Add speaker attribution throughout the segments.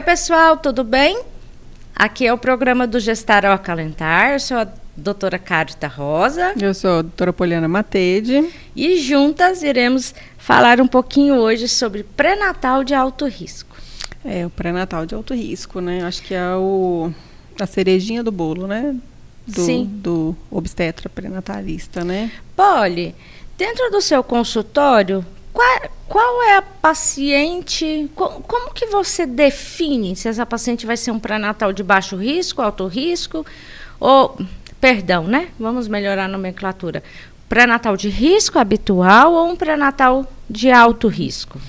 Speaker 1: pessoal, tudo bem? Aqui é o programa do Gestar ao Acalentar. Eu sou a doutora Cárita Rosa.
Speaker 2: Eu sou a doutora Poliana Matede.
Speaker 1: E juntas iremos falar um pouquinho hoje sobre pré-natal de alto risco.
Speaker 2: O pré-natal de alto risco, né? Acho que é a cerejinha do bolo, né? Do obstetra pré-natalista, né?
Speaker 1: Poli, dentro do seu consultório, qual é a paciente, como que você define se essa paciente vai ser um pré-natal de baixo risco, alto risco, ou, perdão, né? Vamos melhorar a nomenclatura. Pré-natal de risco habitual ou um pré-natal de alto risco?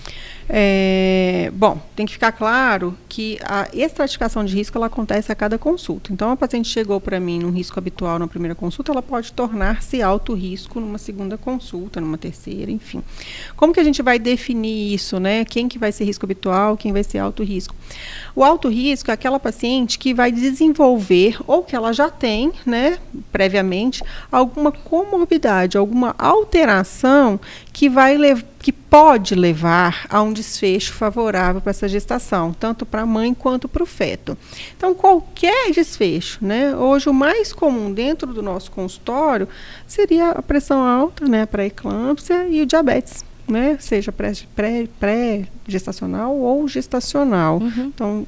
Speaker 2: Bom, tem que ficar claro que a estratificação de risco ela acontece a cada consulta. Então, a paciente chegou para mim num risco habitual na primeira consulta, ela pode tornar-se alto risco numa segunda consulta, numa terceira, enfim. Como que a gente vai definir isso, né? Quem que vai ser risco habitual, quem vai ser alto risco? O alto risco é aquela paciente que vai desenvolver, ou que ela já tem, né, previamente, alguma comorbidade, alguma alteração que pode levar a um desfecho favorável para essa gestação, tanto para a mãe quanto para o feto. Então, qualquer desfecho, né? Hoje o mais comum dentro do nosso consultório seria a pressão alta, né, para a eclâmpsia e o diabetes, né? Seja pré-gestacional ou gestacional.
Speaker 1: Uhum.
Speaker 2: Então,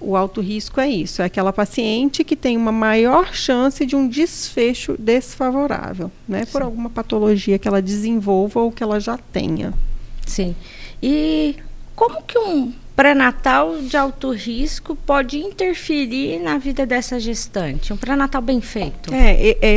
Speaker 2: o alto risco é isso, é aquela paciente que tem uma maior chance de um desfecho desfavorável, né? Por alguma patologia que ela desenvolva ou que ela já tenha.
Speaker 1: Sim. E como que um pré-natal de alto risco pode interferir na vida dessa gestante? Um pré-natal bem feito.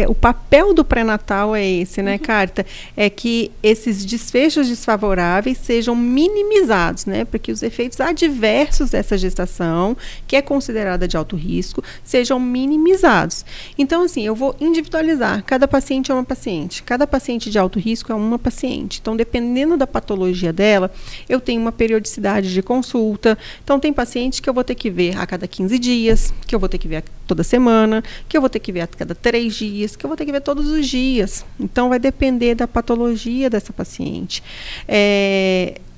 Speaker 2: O papel do pré-natal é esse, né, Cárita? É que esses desfechos desfavoráveis sejam minimizados, né? Porque os efeitos adversos dessa gestação, que é considerada de alto risco, sejam minimizados. Então, assim, eu vou individualizar. Cada paciente é uma paciente. Cada paciente de alto risco é uma paciente. Então, dependendo da patologia dela, eu tenho uma periodicidade de consulta. Então, tem pacientes que eu vou ter que ver a cada 15 dias, que eu vou ter que ver toda semana, que eu vou ter que ver a cada 3 dias, que eu vou ter que ver todos os dias. Então, vai depender da patologia dessa paciente.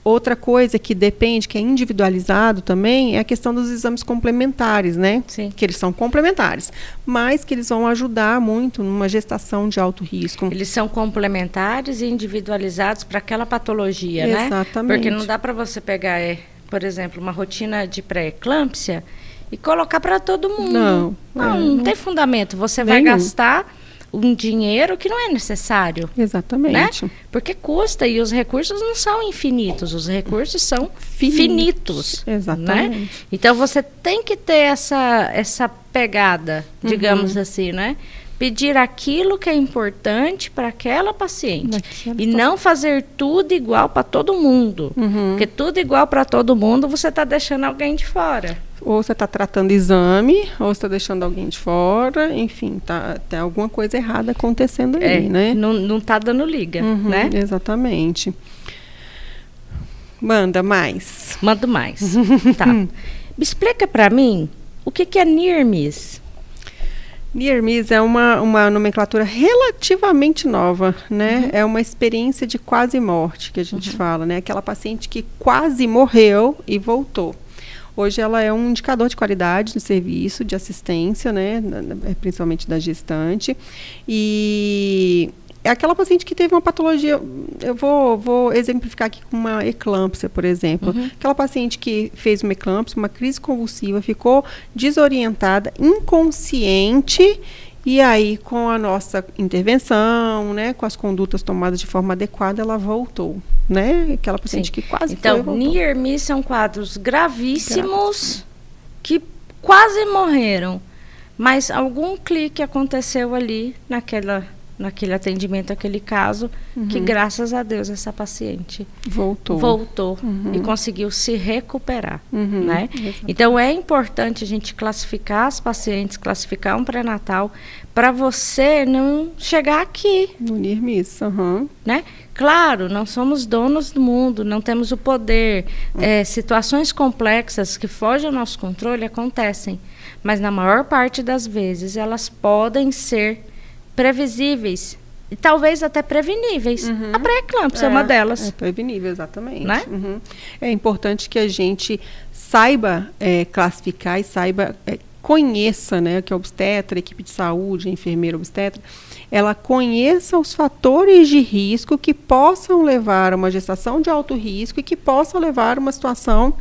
Speaker 2: Outra coisa que depende, que é individualizado também, é a questão dos exames complementares, né?
Speaker 1: Sim.
Speaker 2: Que eles são complementares, mas que eles vão ajudar muito numa gestação de alto risco.
Speaker 1: Eles são complementares e individualizados para aquela patologia, né?
Speaker 2: Exatamente.
Speaker 1: Porque não dá para você pegar, por exemplo, uma rotina de pré-eclâmpsia e colocar para todo mundo. Não tem fundamento. Você vai gastar um dinheiro que não é necessário.
Speaker 2: Exatamente.
Speaker 1: Né? Porque custa e os recursos não são infinitos, os recursos são finitos.
Speaker 2: Exatamente.
Speaker 1: Né? Então você tem que ter essa pegada, digamos assim, né? Pedir aquilo que é importante para aquela paciente. E não fazer tudo igual para todo mundo. Porque tudo igual para todo mundo, você está deixando alguém de fora.
Speaker 2: Ou você está tratando exame, ou você está deixando alguém de fora. Enfim, tem alguma coisa errada acontecendo ali, né?
Speaker 1: Não está dando liga, né?
Speaker 2: Exatamente. Manda mais.
Speaker 1: Mando mais. Tá. Me explica para mim o que é Near Miss.
Speaker 2: Near Miss é uma nomenclatura relativamente nova, né? É uma experiência de quase morte que a gente fala, né? Aquela paciente que quase morreu e voltou. Hoje ela é um indicador de qualidade do serviço, de assistência, né? Principalmente da gestante. E é aquela paciente que teve uma patologia, eu vou exemplificar aqui com uma eclâmpsia, por exemplo. Aquela paciente que fez uma eclâmpsia, uma crise convulsiva, ficou desorientada, inconsciente, e aí com a nossa intervenção, né, com as condutas tomadas de forma adequada, ela voltou, né? Aquela paciente que quase foi e voltou.
Speaker 1: Então, Near Miss são quadros gravíssimos que quase morreram, mas algum clique aconteceu ali naquele atendimento, aquele caso, que graças a Deus essa paciente voltou e conseguiu se recuperar, né? Então é importante a gente classificar as pacientes, classificar um pré-natal, para você não chegar aqui.
Speaker 2: No Near Miss,
Speaker 1: né? Claro, não somos donos do mundo, não temos o poder. Situações complexas que fogem ao nosso controle acontecem, mas na maior parte das vezes elas podem ser previsíveis e talvez até preveníveis. A pré-eclâmpsia é uma delas.
Speaker 2: É prevenível, exatamente.
Speaker 1: Né?
Speaker 2: É importante que a gente saiba classificar e saiba, conheça, né, que a obstetra, a equipe de saúde, a enfermeira obstetra, ela conheça os fatores de risco que possam levar a uma gestação de alto risco e que possam levar a uma situação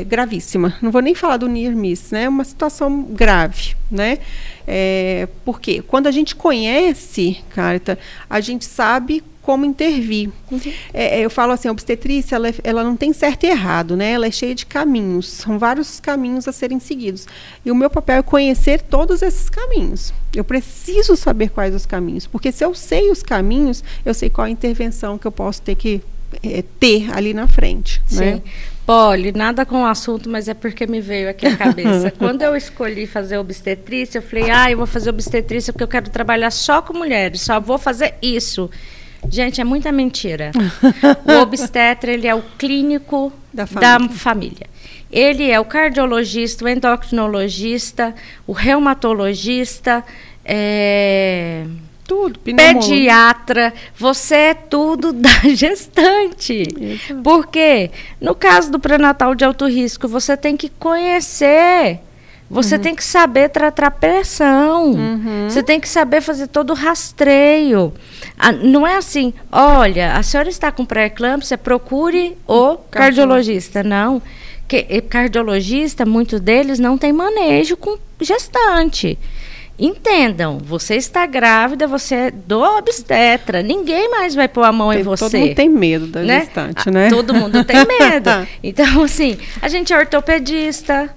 Speaker 2: gravíssima. Não vou nem falar do near miss, né? Uma situação grave, né? Porque quando a gente conhece, Carita, a gente sabe como intervir. Eu falo assim, a obstetrícia, ela não tem certo e errado, né? Ela é cheia de caminhos, são vários caminhos a serem seguidos. E o meu papel é conhecer todos esses caminhos. Eu preciso saber quais os caminhos, porque se eu sei os caminhos, eu sei qual a intervenção que eu posso ter que ter ali na frente.
Speaker 1: Sim.
Speaker 2: Né?
Speaker 1: Polly, nada com o assunto, mas é porque me veio aqui a cabeça. Quando eu escolhi fazer obstetrícia, eu falei, eu vou fazer obstetrícia porque eu quero trabalhar só com mulheres, só vou fazer isso. Gente, é muita mentira. O obstetra, ele é o clínico da família. Ele é o cardiologista, o endocrinologista, o reumatologista,
Speaker 2: tudo,
Speaker 1: pediatra, você é tudo da gestante.
Speaker 2: Isso.
Speaker 1: Porque no caso do pré-natal de alto risco, você tem que conhecer, você tem que saber tratar pressão, você tem que saber fazer todo o rastreio. Não é assim, olha, a senhora está com pré-eclâmpsia, procure o cardiologista. Não, cardiologista, muitos deles não tem manejo com gestante. Entendam, você está grávida, você é do obstetra, ninguém mais vai pôr a mão em você.
Speaker 2: Todo mundo tem medo da gestante, né?
Speaker 1: Todo mundo tem medo. Então, assim, a gente é ortopedista,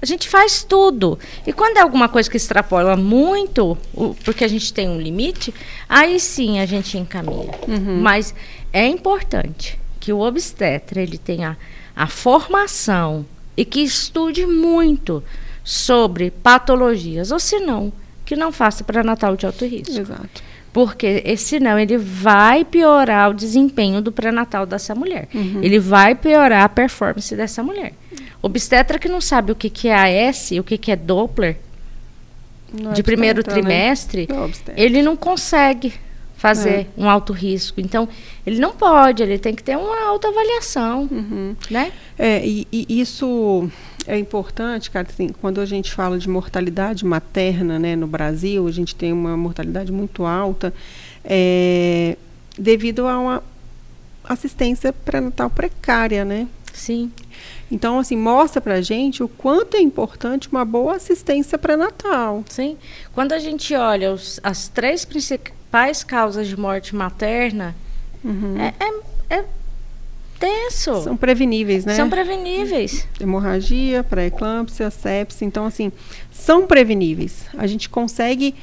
Speaker 1: a gente faz tudo. E quando é alguma coisa que extrapola muito, porque a gente tem um limite, aí sim a gente encaminha. Mas é importante que o obstetra ele tenha a formação e que estude muito sobre patologias, ou se não, que não faça pré-natal de alto risco.
Speaker 2: Exato.
Speaker 1: Porque senão ele vai piorar o desempenho do pré-natal dessa mulher. Ele vai piorar a performance dessa mulher. Obstetra que não sabe o que é AS, o que é Doppler, de primeiro trimestre, ele não consegue fazer um alto risco. Então, ele não pode, ele tem que ter uma autoavaliação. Né?
Speaker 2: E isso é importante, cara, assim, quando a gente fala de mortalidade materna, né, no Brasil, a gente tem uma mortalidade muito alta, devido a uma assistência pré-natal precária, né?
Speaker 1: Sim.
Speaker 2: Então, assim, mostra pra gente o quanto é importante uma boa assistência pré-natal.
Speaker 1: Sim. Quando a gente olha as 3 principais causas de morte materna, é tenso.
Speaker 2: São preveníveis, né?
Speaker 1: São preveníveis.
Speaker 2: Hemorragia, pré-eclâmpsia, sepse. Então, assim, são preveníveis. A gente consegue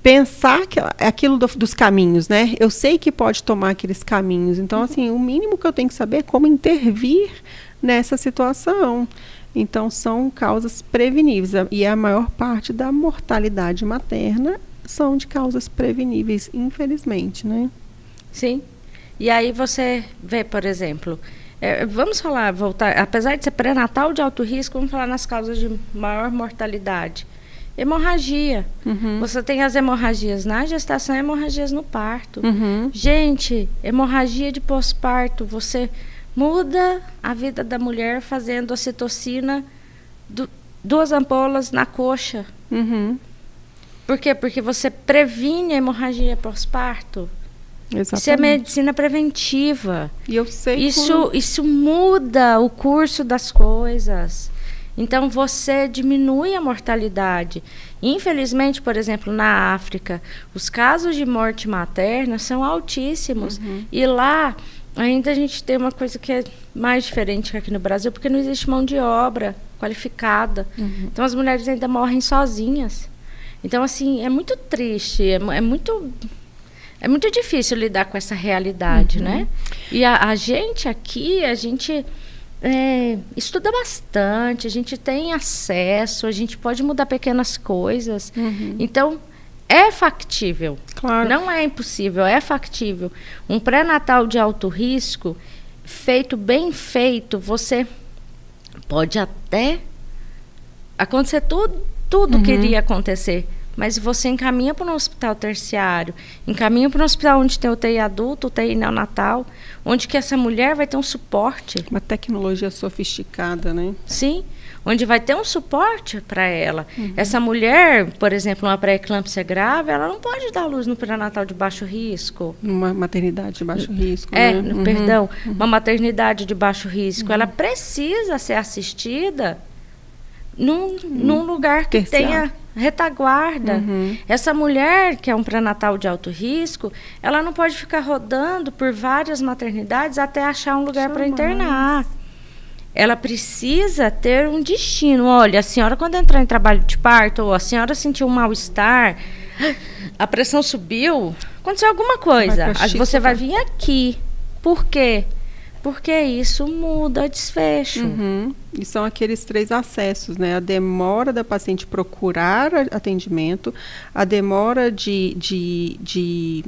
Speaker 2: pensar aquilo dos caminhos, né? Eu sei que pode tomar aqueles caminhos. Então, assim, o mínimo que eu tenho que saber é como intervir nessa situação. Então, são causas preveníveis. E a maior parte da mortalidade materna são de causas preveníveis, infelizmente, né?
Speaker 1: Sim. E aí você vê, por exemplo, vamos voltar, apesar de ser pré-natal de alto risco, vamos falar nas causas de maior mortalidade. Hemorragia. Você tem as hemorragias na gestação e hemorragias no parto. Gente, hemorragia de pós-parto, você muda a vida da mulher fazendo ocitocina, 2 ampolas na coxa. Por quê? Porque você previne a hemorragia pós-parto.
Speaker 2: Exatamente.
Speaker 1: Isso é medicina preventiva.
Speaker 2: E eu sei
Speaker 1: isso muda o curso das coisas. Então, você diminui a mortalidade. Infelizmente, por exemplo, na África, os casos de morte materna são altíssimos. E lá, ainda a gente tem uma coisa que é mais diferente que aqui no Brasil, porque não existe mão de obra qualificada. Então, as mulheres ainda morrem sozinhas. Então, assim, é muito triste, é muito difícil lidar com essa realidade, né? E a gente aqui, a gente estuda bastante, a gente tem acesso, a gente pode mudar pequenas coisas. Então, é factível.
Speaker 2: Claro.
Speaker 1: Não é impossível, é factível. Um pré-natal de alto risco, bem feito, você pode até acontecer tudo que iria acontecer, mas você encaminha para um hospital terciário, encaminha para um hospital onde tem UTI adulto, UTI neonatal, onde que essa mulher vai ter um suporte.
Speaker 2: Uma tecnologia sofisticada, né?
Speaker 1: Sim, onde vai ter um suporte para ela. Essa mulher, por exemplo, uma pré-eclâmpsia grave, ela não pode dar luz no pré-natal de baixo risco.
Speaker 2: Uma maternidade de baixo risco, né?
Speaker 1: Perdão, uma maternidade de baixo risco. Ela precisa ser assistida num lugar que tenha retaguarda. Essa mulher que é um pré-natal de alto risco, ela não pode ficar rodando por várias maternidades até achar um lugar para internar. Ela precisa ter um destino. Olha, a senhora quando entrar em trabalho de parto, ou a senhora sentiu um mal-estar, a pressão subiu, aconteceu alguma coisa, você vai vir aqui. Por quê? Porque isso muda desfecho.
Speaker 2: E são aqueles 3 acessos, né? A demora da paciente procurar atendimento, a demora de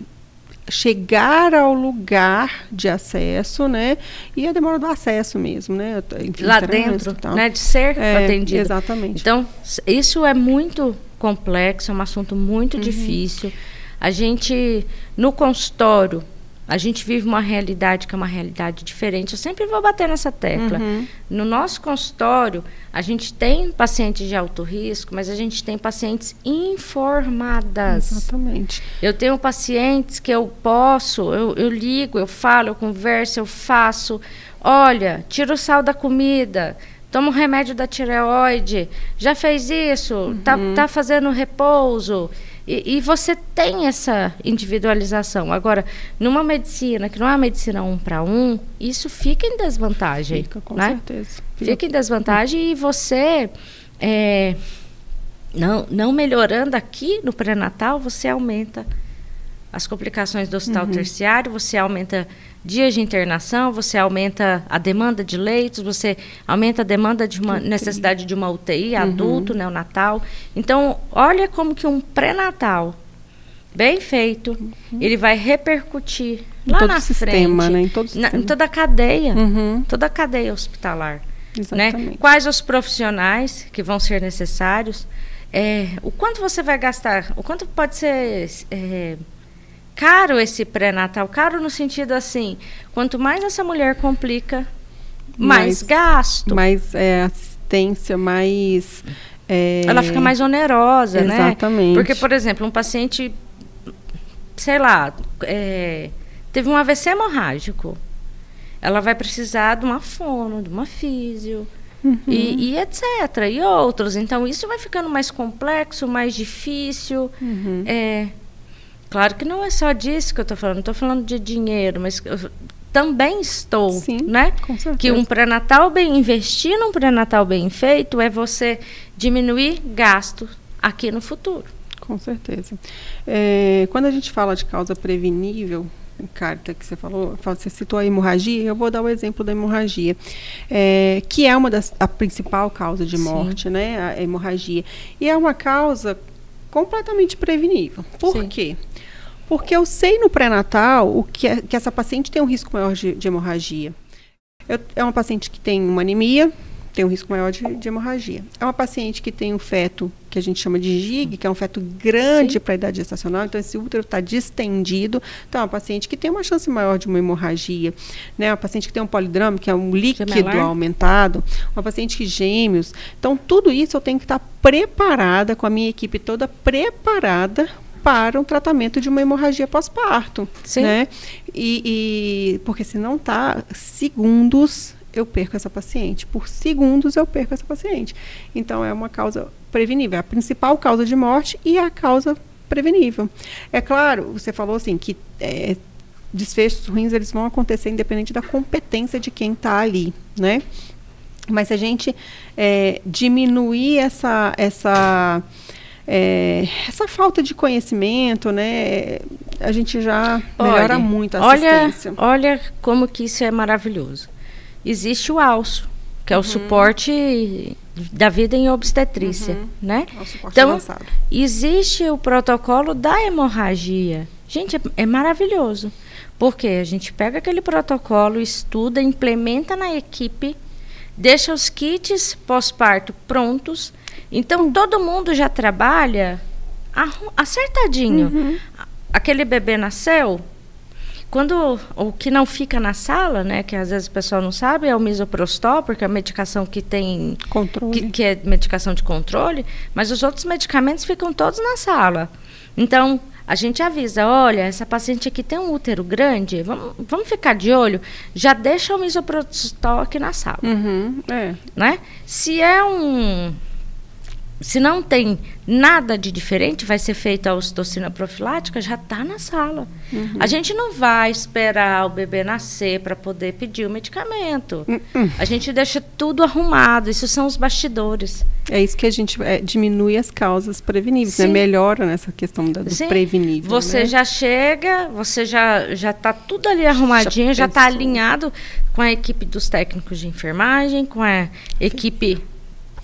Speaker 2: chegar ao lugar de acesso, né? E a demora do acesso mesmo, né? Enfim,
Speaker 1: lá dentro, né? De ser atendido.
Speaker 2: Exatamente.
Speaker 1: Então, isso é muito complexo, é um assunto muito difícil. A gente, no consultório, a gente vive uma realidade que é uma realidade diferente. Eu sempre vou bater nessa tecla. No nosso consultório, a gente tem pacientes de alto risco, mas a gente tem pacientes informadas.
Speaker 2: Exatamente.
Speaker 1: Eu tenho pacientes que eu posso, eu ligo, eu falo, eu converso, eu faço. Olha, tira o sal da comida, toma um remédio da tireoide, já fez isso, tá fazendo repouso. E você tem essa individualização. Agora, numa medicina que não é uma medicina 1 para 1, isso fica em desvantagem.
Speaker 2: Fica, com
Speaker 1: né?
Speaker 2: certeza.
Speaker 1: Fica em desvantagem e você, não melhorando aqui no pré-natal, você aumenta as complicações do hospital terciário, você aumenta dias de internação, você aumenta a demanda de leitos, você aumenta a demanda de uma necessidade de uma UTI adulto, neonatal. Então, olha como que um pré-natal bem feito, ele vai repercutir lá
Speaker 2: todo
Speaker 1: na
Speaker 2: o sistema,
Speaker 1: frente,
Speaker 2: né? Em todo o sistema.
Speaker 1: em toda a cadeia hospitalar.
Speaker 2: Exatamente.
Speaker 1: Né? Quais os profissionais que vão ser necessários, o quanto você vai gastar, o quanto pode ser caro esse pré-natal, caro no sentido assim, quanto mais essa mulher complica, mais gasto.
Speaker 2: Mais assistência, mais...
Speaker 1: ela fica mais onerosa, né?
Speaker 2: Exatamente.
Speaker 1: Porque, por exemplo, um paciente, sei lá, teve um AVC hemorrágico, ela vai precisar de uma fono, de uma físio, e etc. E outros. Então, isso vai ficando mais complexo, mais difícil. Claro que não é só disso que eu estou falando, não estou falando de dinheiro, mas eu também estou,
Speaker 2: sim,
Speaker 1: né?
Speaker 2: Com certeza.
Speaker 1: Que um pré-natal investir num pré-natal bem feito é você diminuir gasto aqui no futuro.
Speaker 2: Com certeza. Quando a gente fala de causa prevenível, Carta, que você falou, você citou a hemorragia, eu vou dar o exemplo da hemorragia, que é a principal causa de morte, né? A hemorragia. E é uma causa completamente prevenível. Por quê? Porque eu sei no pré-natal que essa paciente tem um risco maior de hemorragia. É uma paciente que tem uma anemia, tem um risco maior de hemorragia. É uma paciente que tem um feto que a gente chama de GIG, que é um feto grande para a idade gestacional, então esse útero está distendido. Então, é uma paciente que tem uma chance maior de uma hemorragia, né? Uma paciente que tem um polidrama, que é um líquido aumentado, uma paciente que gêmeos. Então, tudo isso eu tenho que estar preparada, com a minha equipe toda preparada para um tratamento de uma hemorragia pós-parto, né? Porque se não está, segundos eu perco essa paciente. Por segundos eu perco essa paciente. Então, é uma causa prevenível. É a principal causa de morte e a causa prevenível. É claro, você falou assim, que desfechos ruins eles vão acontecer independente da competência de quem está ali, né? Mas se a gente diminuir essa falta de conhecimento, né, a gente já melhora muito a assistência.
Speaker 1: Olha como que isso é maravilhoso. Existe o ALSO, que é o suporte da vida em obstetrícia, né? É o suporte então, avançado. Existe o protocolo da hemorragia. Gente, é maravilhoso. Porque a gente pega aquele protocolo, estuda, implementa na equipe, deixa os kits pós-parto prontos. Então, todo mundo já trabalha acertadinho. Aquele bebê nasceu, quando o que não fica na sala, né, que às vezes o pessoal não sabe, é o misoprostol, porque é a medicação que tem controle, que é medicação de controle, mas os outros medicamentos ficam todos na sala. Então, a gente avisa, olha, essa paciente aqui tem um útero grande, vamos ficar de olho, já deixa o misoprostol aqui na sala. Né? Se não tem nada de diferente, vai ser feita a ocitocina profilática, já está na sala. A gente não vai esperar o bebê nascer para poder pedir o medicamento. A gente deixa tudo arrumado, isso são os bastidores. É isso que a gente diminui as causas preveníveis, né? Melhora nessa questão do prevenível. Você, né? Já chega, você já está tudo ali arrumadinho, já está alinhado com a equipe dos técnicos de enfermagem, com a equipe...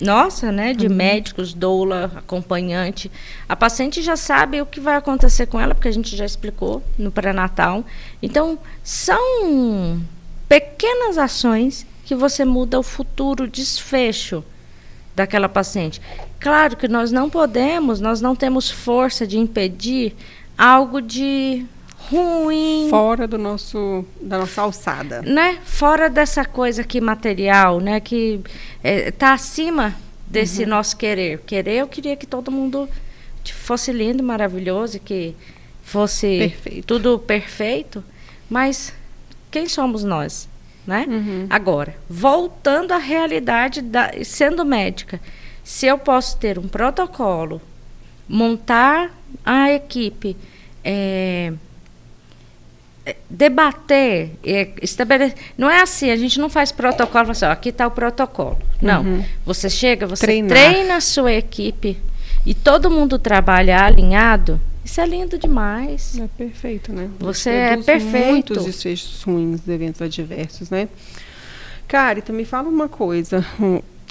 Speaker 1: nossa, né, de médicos, doula, acompanhante. A paciente já sabe o que vai acontecer com ela, porque a gente já explicou no pré-natal. Então, são pequenas ações que você muda o futuro desfecho daquela paciente. Claro que nós não temos força de impedir algo de ruim. Fora da nossa alçada. Né? Fora dessa coisa aqui material, né? Que está acima desse nosso querer. Eu queria que todo mundo fosse lindo, maravilhoso, que fosse tudo perfeito. Mas quem somos nós? Né? Agora, voltando à realidade, sendo médica, se eu posso ter um protocolo, montar a equipe, debater, estabelecer. Não é assim, a gente não faz protocolo, assim, ó, aqui está o protocolo. Não. Você chega, você treina a sua equipe e todo mundo trabalha alinhado. Isso é lindo demais. É perfeito, né? Você é perfeito. Muitos desfechos ruins de eventos adversos, né? Carita, me fala uma coisa.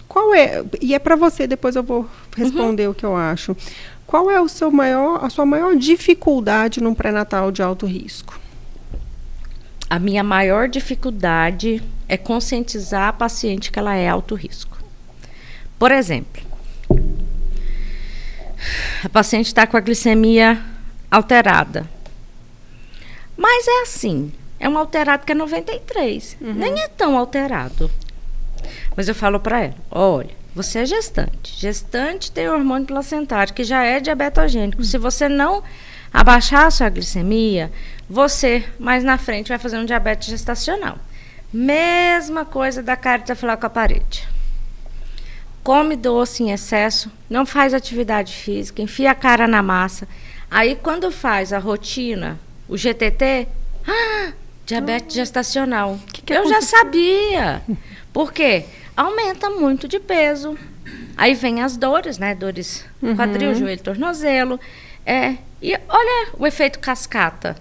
Speaker 1: Qual é, e é para você, depois eu vou responder o que eu acho. Qual é a sua maior dificuldade num pré-natal de alto risco? A minha maior dificuldade é conscientizar a paciente que ela é alto risco. Por exemplo, a paciente está com a glicemia alterada. Mas é assim, é um alterado que é 93. Nem é tão alterado. Mas eu falo para ela, olha, você é gestante. Gestante tem hormônio placentário, que já é diabetogênico. Se você não abaixar a sua glicemia, você, mais na frente, vai fazer um diabetes gestacional. Mesma coisa da Carita falar com a parede. Come doce em excesso, não faz atividade física, enfia a cara na massa. Aí, quando faz a rotina, o GTT, diabetes gestacional. Que eu já sabia. Por quê? Aumenta muito de peso. Aí vem as dores, né? Dores quadril, joelho, tornozelo. E olha o efeito cascata.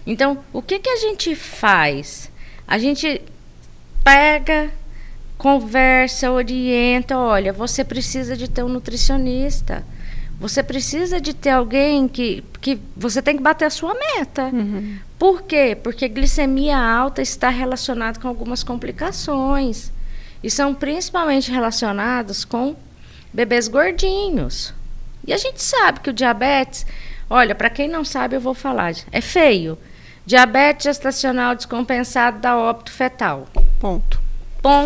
Speaker 1: Então, o que a gente faz? A gente pega, conversa, orienta, olha, você precisa de ter um nutricionista. Você precisa de ter alguém que você tem que bater a sua meta. Por quê? Porque glicemia alta está relacionada com algumas complicações. E são principalmente relacionadas com bebês gordinhos. E a gente sabe que o diabetes, olha, para quem não sabe eu vou falar, é feio. Diabetes gestacional descompensado dá óbito fetal. Ponto.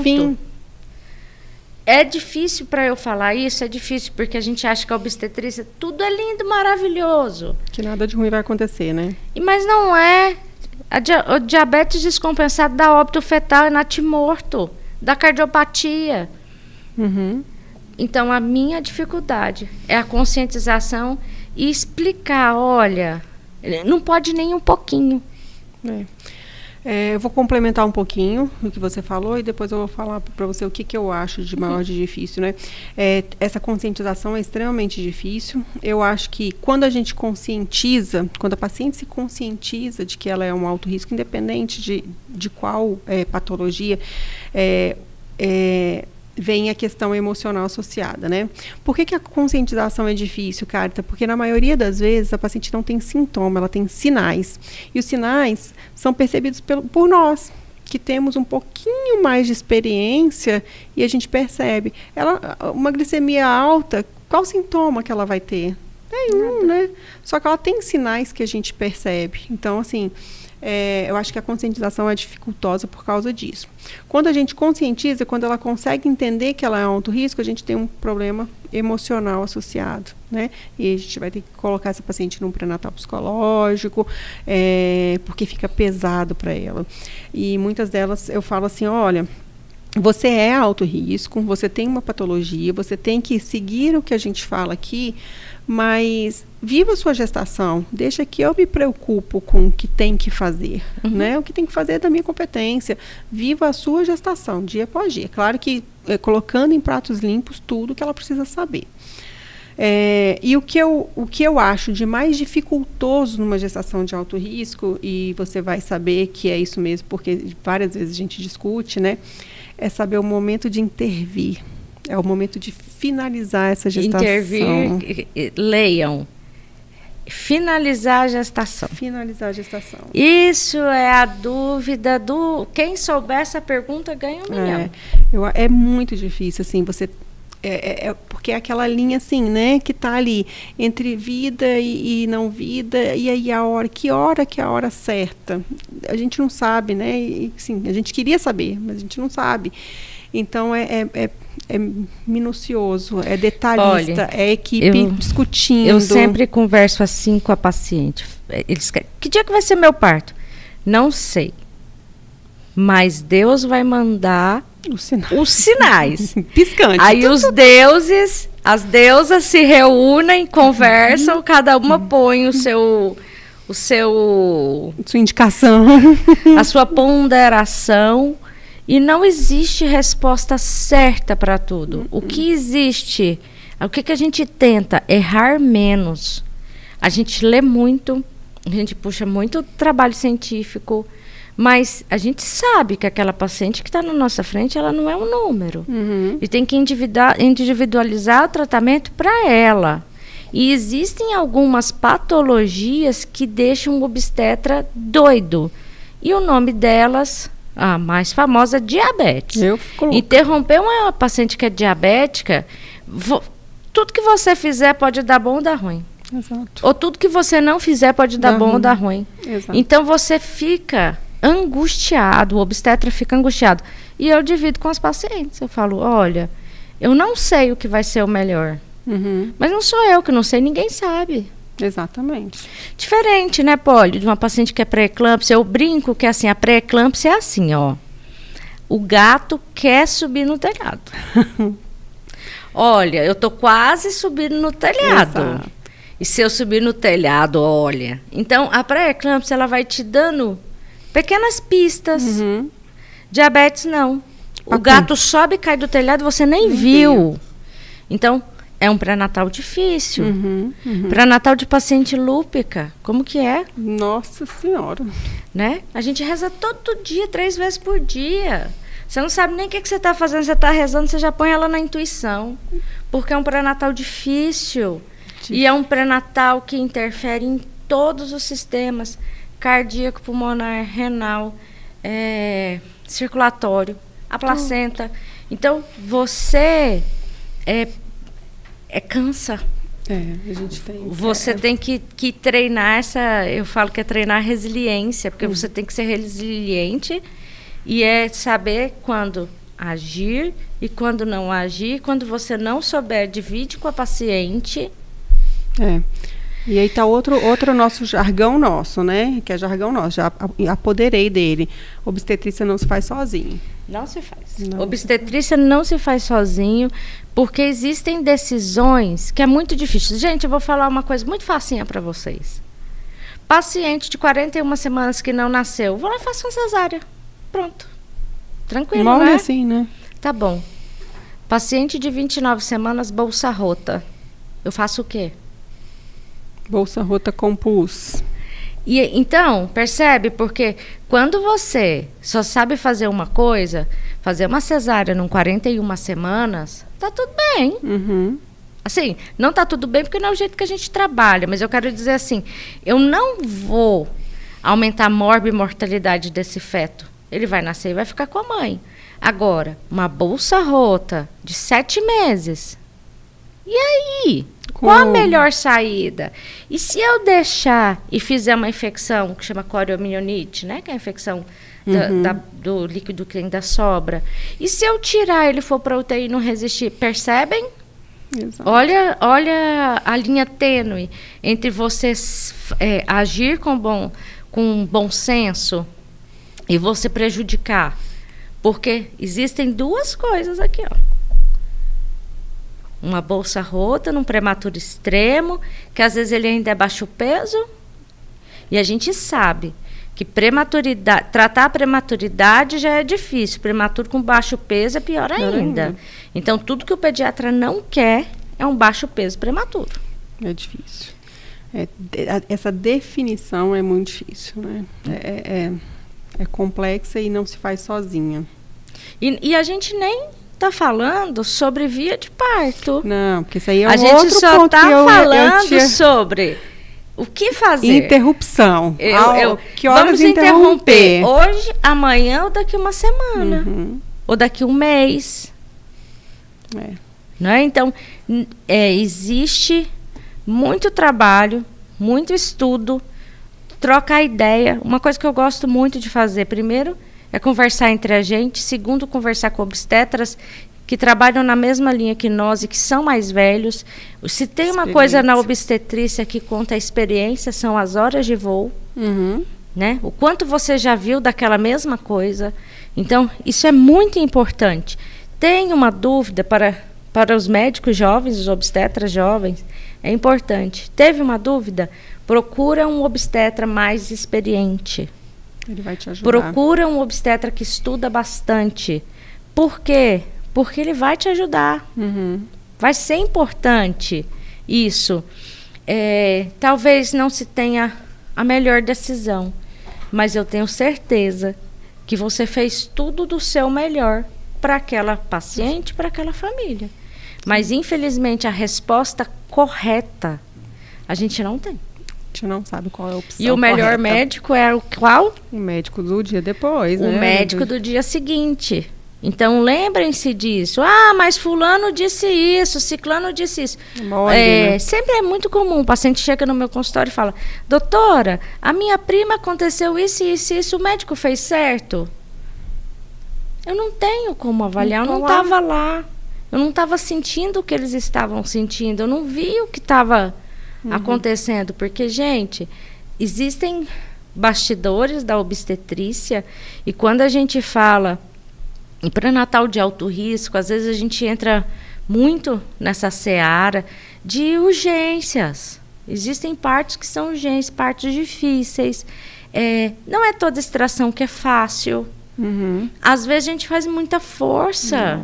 Speaker 1: Fim. É difícil para eu falar isso, é difícil porque a gente acha que a obstetrícia, tudo é lindo, maravilhoso. Que nada de ruim vai acontecer, né? Mas não é. O diabetes descompensado dá óbito fetal, é natimorto, dá cardiopatia. Então, a minha dificuldade é a conscientização e explicar, olha, não pode nem um pouquinho. Eu vou complementar um pouquinho o que você falou e depois eu vou falar para você o que eu acho de maior de difícil, né? Essa conscientização é extremamente difícil. Eu acho que quando a gente conscientiza, quando a paciente se conscientiza de que ela é um alto risco, independente de qual patologia, vem a questão emocional associada, né? Por que a conscientização é difícil, Carita? Porque na maioria das vezes a paciente não tem sintoma, ela tem sinais. E os sinais são percebidos por nós, que temos um pouquinho mais de experiência e a gente percebe. Uma glicemia alta, qual sintoma que ela vai ter?
Speaker 2: Nenhum, né? Só que ela tem sinais que a gente percebe. Então, assim, eu acho que a conscientização é dificultosa por causa disso. Quando a gente conscientiza, quando ela consegue entender que ela é alto risco, a gente tem um problema emocional associado, né? E a gente vai ter que colocar essa paciente num pré-natal psicológico, porque fica pesado para ela. E muitas delas eu falo assim, olha, você é alto risco, você tem uma patologia, você tem que seguir o que a gente fala aqui, mas viva a sua gestação, deixa que eu me preocupo com o que tem que fazer, né? O que tem que fazer é da minha competência. Viva a sua gestação, dia após dia. Claro que colocando em pratos limpos tudo que ela precisa saber. E o que eu acho de mais dificultoso numa gestação de alto risco, e você vai saber que é isso mesmo, porque várias vezes a gente discute, né? É saber o momento de intervir. É o momento de finalizar essa gestação.
Speaker 1: Intervir, leiam. Finalizar a gestação.
Speaker 2: Finalizar a gestação.
Speaker 1: Isso é a dúvida do... Quem souber essa pergunta ganha 1 milhão.
Speaker 2: É muito difícil, assim, você... porque é aquela linha, assim, né, que está ali entre vida e não vida, e aí que hora que é a hora certa? A gente não sabe, né? E, sim, a gente queria saber, mas a gente não sabe. Então, é minucioso, é detalhista,
Speaker 1: Olha,
Speaker 2: é equipe discutindo.
Speaker 1: Eu sempre converso assim com a paciente. Eles querem, que dia que vai ser meu parto? Não sei. Mas Deus vai mandar os sinais.
Speaker 2: Piscante.
Speaker 1: Aí as deusas se reúnem, conversam, cada uma põe sua
Speaker 2: indicação,
Speaker 1: a sua ponderação. E não existe resposta certa para tudo. O que existe, o que a gente tenta? Errar menos. A gente lê muito, a gente puxa muito trabalho científico, mas a gente sabe que aquela paciente que está na nossa frente, ela não é um número. E tem que individualizar o tratamento para ela. E existem algumas patologias que deixam o obstetra doido. E o nome delas... A mais famosa é diabetes. Interromper uma paciente que é diabética, tudo que você fizer pode dar bom ou dar ruim.
Speaker 2: Exato.
Speaker 1: Ou tudo que você não fizer pode dar bom ou dar ruim.
Speaker 2: Exato.
Speaker 1: Então você fica angustiado, o obstetra fica angustiado. E eu divido com as pacientes. Eu falo, olha, eu não sei o que vai ser o melhor. Mas não sou eu que não sei, ninguém sabe.
Speaker 2: Exatamente.
Speaker 1: Diferente, né, Polly, de uma paciente que é pré-eclâmpsia. Eu brinco que assim, a pré-eclâmpsia é assim, ó. O gato quer subir no telhado. Olha, eu tô quase subindo no telhado.
Speaker 2: Exato.
Speaker 1: E se eu subir no telhado, olha. Então, a pré-eclâmpsia, ela vai te dando pequenas pistas. Diabetes, não. O gato sobe e cai do telhado, você nem viu. Então... É um pré-natal difícil. Pré-natal de paciente lúpica. Como que é?
Speaker 2: Nossa Senhora.
Speaker 1: Né? A gente reza todo dia, 3 vezes por dia. Você não sabe nem o que você está fazendo. Você está rezando, você já põe ela na intuição. Porque é um pré-natal difícil. E é um pré-natal que interfere em todos os sistemas. Cardíaco, pulmonar, renal, circulatório, a placenta. Então, você... cansa.
Speaker 2: A gente tem.
Speaker 1: Você tem que treinar eu falo que é treinar resiliência, porque você tem que ser resiliente e saber quando agir e quando não agir. Quando você não souber, divide com a paciente.
Speaker 2: E aí está outro nosso jargão nosso, né? Que é jargão nosso, já apoderei dele. Obstetrícia não se faz sozinho.
Speaker 1: Não se faz. Obstetrícia não se faz sozinho, porque existem decisões que é muito difícil. Gente, eu vou falar uma coisa muito facinha para vocês. Paciente de 41 semanas que não nasceu, vou lá e faço uma cesárea. Pronto. Tranquilo,
Speaker 2: Mole,
Speaker 1: né?
Speaker 2: assim, né?
Speaker 1: Tá bom. Paciente de 29 semanas, bolsa rota. Eu faço o quê?
Speaker 2: Bolsa rota com pus.
Speaker 1: E então, percebe? Porque quando você só sabe fazer uma coisa, fazer uma cesárea em 41 semanas, tá tudo bem. Assim, não tá tudo bem porque não é o jeito que a gente trabalha, mas eu quero dizer assim, eu não vou aumentar a morbimortalidade desse feto. Ele vai nascer e vai ficar com a mãe. Agora, uma bolsa rota de 7 meses. E aí? Qual a melhor saída? E se eu deixar e fizer uma infecção que chama coriomielite, né? Que é a infecção do líquido que ainda sobra. E se eu tirar ele for para UTI e não resistir, percebem?
Speaker 2: Exato.
Speaker 1: Olha a linha tênue entre você agir com bom senso e você prejudicar. Porque existem duas coisas aqui, ó. Uma bolsa rota num prematuro extremo, que às vezes ele ainda é baixo peso, e a gente sabe que tratar a prematuridade já é difícil, prematuro com baixo peso é pior ainda. Então, tudo que o pediatra não quer é um baixo peso prematuro.
Speaker 2: É difícil. Essa definição é muito difícil, né? É complexa e não se faz sozinha.
Speaker 1: E a gente nem está falando sobre via de parto.
Speaker 2: Não, porque isso aí é um
Speaker 1: outro ponto. A gente só está falando sobre o que fazer.
Speaker 2: Interrupção. Que horas
Speaker 1: vamos interromper hoje, amanhã ou daqui uma semana. Ou daqui um mês. Não é? Então, existe muito trabalho, muito estudo, trocar ideia. Uma coisa que eu gosto muito de fazer, primeiro, é conversar entre a gente. Segundo, conversar com obstetras que trabalham na mesma linha que nós e que são mais velhos. Se tem uma coisa na obstetrícia que conta a experiência, são as horas de voo. Né? O quanto você já viu daquela mesma coisa. Então, isso é muito importante. Tem uma dúvida para os médicos jovens, os obstetras jovens, é importante. Teve uma dúvida? Procura um obstetra mais experiente.
Speaker 2: Ele vai te ajudar.
Speaker 1: Procura um obstetra que estuda bastante. Por quê? Porque ele vai te ajudar. Vai ser importante isso. Talvez não se tenha a melhor decisão, mas eu tenho certeza que você fez tudo do seu melhor para aquela paciente, para aquela família. Mas, infelizmente, a resposta correta a gente não tem.
Speaker 2: A gente não sabe qual é a opção
Speaker 1: E o melhor médico é o qual?
Speaker 2: O médico do dia depois,
Speaker 1: né? O médico do dia seguinte. Então, lembrem-se disso. Ah, mas fulano disse isso, ciclano disse isso. Sempre é muito comum. O paciente chega no meu consultório e fala: doutora, a minha prima aconteceu isso, isso, isso. O médico fez certo? Eu não tenho como avaliar, eu não estava lá. Eu não estava sentindo o que eles estavam sentindo. Eu não vi o que estava acontecendo. Porque, gente, existem bastidores da obstetrícia. E quando a gente fala em pré-natal de alto risco, às vezes a gente entra muito nessa seara de urgências. Existem partos que são urgentes, partos difíceis. Não é toda extração que é fácil. Às vezes a gente faz muita força.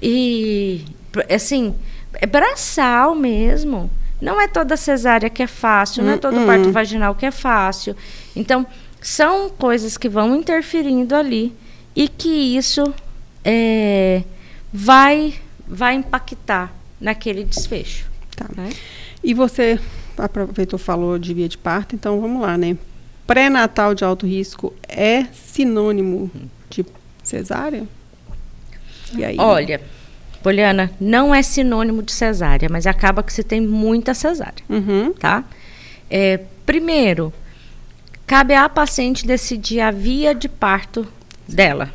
Speaker 1: E, assim, é braçal mesmo. Não é toda cesárea que é fácil, não é todo parto vaginal que é fácil. Então, são coisas que vão interferindo ali e que isso vai impactar naquele desfecho.
Speaker 2: Tá. Né? E você aproveitou, falou de via de parto, então vamos lá, né? Pré-natal de alto risco é sinônimo de cesárea? E aí?
Speaker 1: Olha, Poliana, não é sinônimo de cesárea, mas acaba que você tem muita cesárea, tá? Primeiro, cabe à paciente decidir a via de parto dela.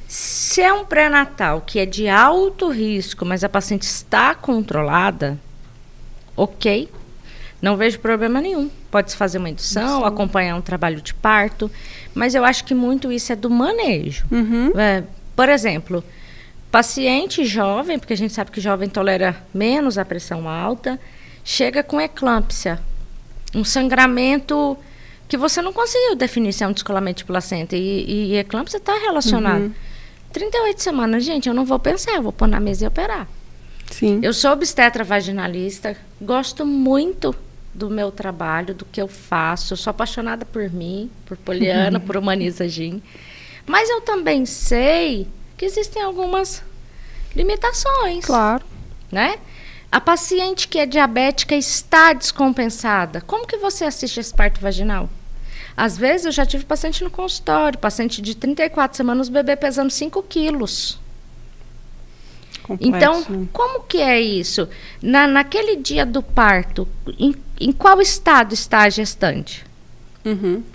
Speaker 1: Se é um pré-natal que é de alto risco, mas a paciente está controlada, ok, não vejo problema nenhum. Pode-se fazer uma indução, acompanhar um trabalho de parto, mas eu acho que muito isso é do manejo. Por exemplo, paciente jovem, porque a gente sabe que jovem tolera menos a pressão alta, chega com eclâmpsia, um sangramento que você não conseguiu definir se é um descolamento de placenta, e eclâmpsia está relacionado. 38 semanas, gente, eu não vou pensar, eu vou pôr na mesa e operar.
Speaker 2: Sim.
Speaker 1: Eu sou obstetra vaginalista, gosto muito do meu trabalho, do que eu faço, eu sou apaixonada por mim, por Poliana, por Humaniza Gyn, mas eu também sei que existem algumas limitações.
Speaker 2: Claro.
Speaker 1: Né? A paciente que é diabética está descompensada. Como que você assiste esse parto vaginal? Às vezes eu já tive paciente no consultório, paciente de 34 semanas, o bebê pesando 5 quilos.
Speaker 2: Complexo.
Speaker 1: Então, como que é isso? Naquele dia do parto, em qual estado está a gestante?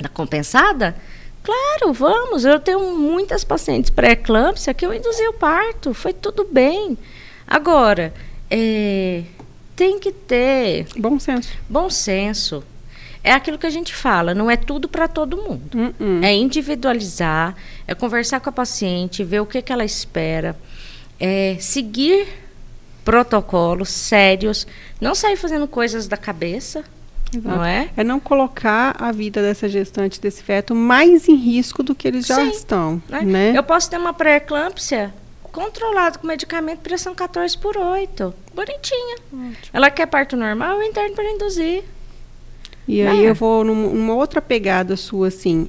Speaker 1: Na compensada? Claro, vamos. Eu tenho muitas pacientes pré-eclâmpsia que eu induzi o parto. Foi tudo bem. Agora, tem que ter...
Speaker 2: Bom senso.
Speaker 1: Bom senso. É aquilo que a gente fala, não é tudo para todo mundo. É individualizar, é conversar com a paciente, ver o que ela espera, seguir protocolos sérios, não sair fazendo coisas da cabeça, não é?
Speaker 2: É não colocar a vida dessa gestante, desse feto, mais em risco do que eles já estão, né?
Speaker 1: Eu posso ter uma pré-eclâmpsia controlada com medicamento, pressão 14/8, bonitinha. Ótimo. Ela quer parto normal, eu interno para induzir.
Speaker 2: E aí eu vou numa outra pegada sua, assim,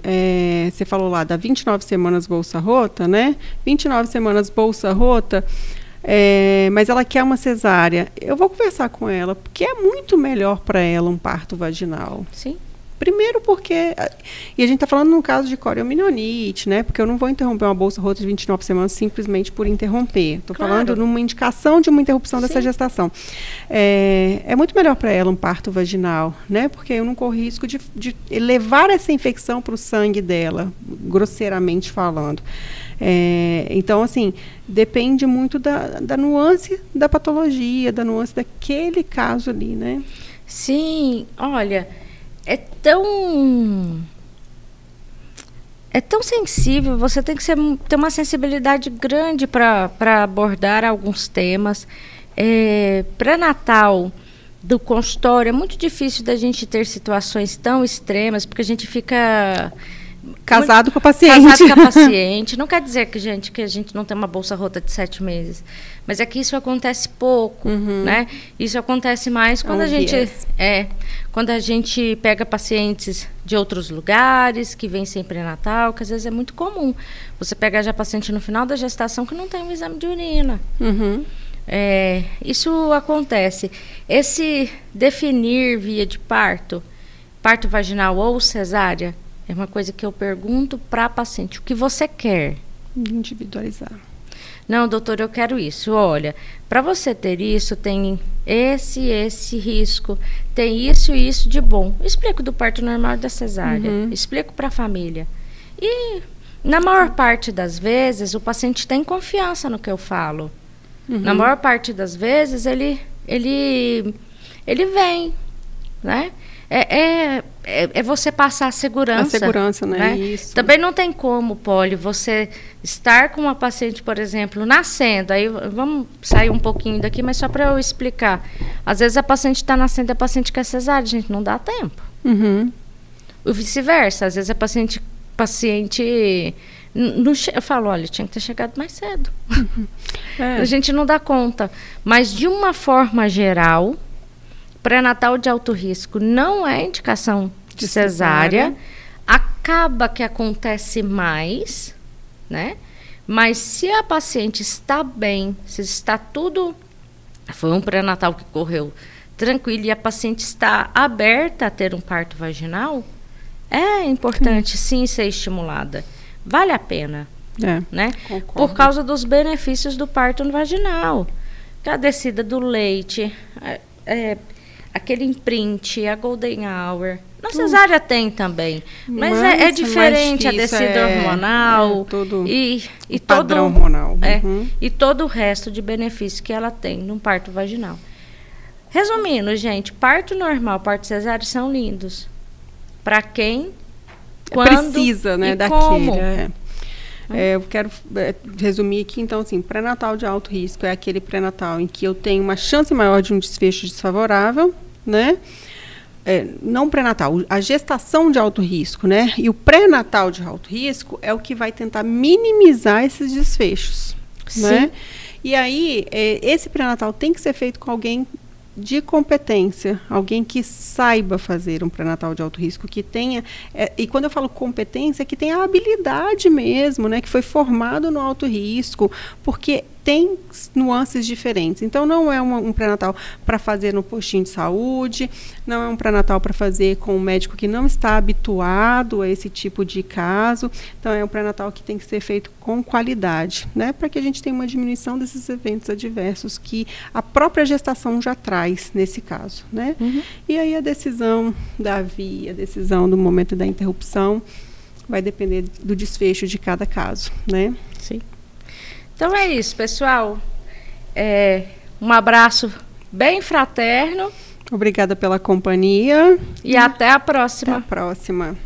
Speaker 2: você falou lá da 29 semanas bolsa rota, né? 29 semanas bolsa rota, mas ela quer uma cesárea. Eu vou conversar com ela, porque é muito melhor para ela um parto vaginal.
Speaker 1: Sim.
Speaker 2: Primeiro porque, e a gente está falando no caso de coriominonite, né? Porque eu não vou interromper uma bolsa rota de 29 semanas simplesmente por interromper. Estou falando numa indicação de uma interrupção dessa gestação. É muito melhor para ela um parto vaginal, né? Porque eu não corro risco de levar essa infecção para o sangue dela, grosseiramente falando. Então, assim, depende muito da nuance da patologia, da nuance daquele caso ali, né?
Speaker 1: Sim, olha... É tão sensível, você tem que ter uma sensibilidade grande para abordar alguns temas. Pré-natal do consultório, é muito difícil da gente ter situações tão extremas, porque a gente fica...
Speaker 2: Casado com a paciente.
Speaker 1: Casado com a paciente. Não quer dizer que a gente não tem uma bolsa rota de 7 meses. Mas é que isso acontece pouco, né? Isso acontece mais quando quando a gente pega pacientes de outros lugares, que vêm sem pré-natal, que às vezes é muito comum. Você pegar já paciente no final da gestação que não tem um exame de urina. Isso acontece. Esse definir via de parto vaginal ou cesárea, é uma coisa que eu pergunto para a paciente. O que você quer?
Speaker 2: Individualizar.
Speaker 1: Não, doutor, eu quero isso. Olha, para você ter isso, tem esse risco, tem isso e isso de bom. Eu explico do parto normal e da cesárea. Explico para a família. E, na maior parte das vezes, o paciente tem confiança no que eu falo. Na maior parte das vezes, ele vem, né? É você passar a segurança.
Speaker 2: A segurança, né? Isso.
Speaker 1: Também não tem como, Poli, você estar com uma paciente, por exemplo, nascendo. Aí vamos sair um pouquinho daqui, mas só para eu explicar. Às vezes a paciente está nascendo e a paciente quer cesárea, gente, não dá tempo. O vice-versa, às vezes a paciente eu falo, olha, tinha que ter chegado mais cedo. A gente não dá conta. Mas de uma forma geral, pré-natal de alto risco não é indicação de cesárea. Acaba que acontece mais, né? Mas se a paciente está bem, se está tudo... Foi um pré-natal que correu tranquilo e a paciente está aberta a ter um parto vaginal, é importante sim ser estimulada. Vale a pena, né?
Speaker 2: Concordo.
Speaker 1: Por causa dos benefícios do parto vaginal. A descida do leite... aquele imprint, a golden hour. Na cesárea tem também. Mas é diferente a descida hormonal.
Speaker 2: E padrão hormonal.
Speaker 1: E todo o resto de benefício que ela tem num parto vaginal. Resumindo, gente, parto normal, parto cesárea são lindos. Para quem, quando
Speaker 2: precisa, né,
Speaker 1: como.
Speaker 2: Eu quero resumir aqui, então, assim, pré-natal de alto risco é aquele pré-natal em que eu tenho uma chance maior de um desfecho desfavorável, né? Não pré-natal, a gestação de alto risco, né? E o pré-natal de alto risco é o que vai tentar minimizar esses desfechos, né? E aí, esse pré-natal tem que ser feito com alguém de competência, alguém que saiba fazer um pré-natal de alto risco, que tenha, e quando eu falo competência, que tenha habilidade mesmo, né, que foi formado no alto risco, porque tem nuances diferentes. Então, não é um pré-natal para fazer no postinho de saúde, não é um pré-natal para fazer com um médico que não está habituado a esse tipo de caso. Então, é um pré-natal que tem que ser feito com qualidade, né? Para que a gente tenha uma diminuição desses eventos adversos que a própria gestação já traz nesse caso, né? E aí a decisão da via, a decisão do momento da interrupção vai depender do desfecho de cada caso, né?
Speaker 1: Sim. Então é isso, pessoal. Um abraço bem fraterno.
Speaker 2: Obrigada pela companhia.
Speaker 1: E até a próxima.
Speaker 2: Até a próxima.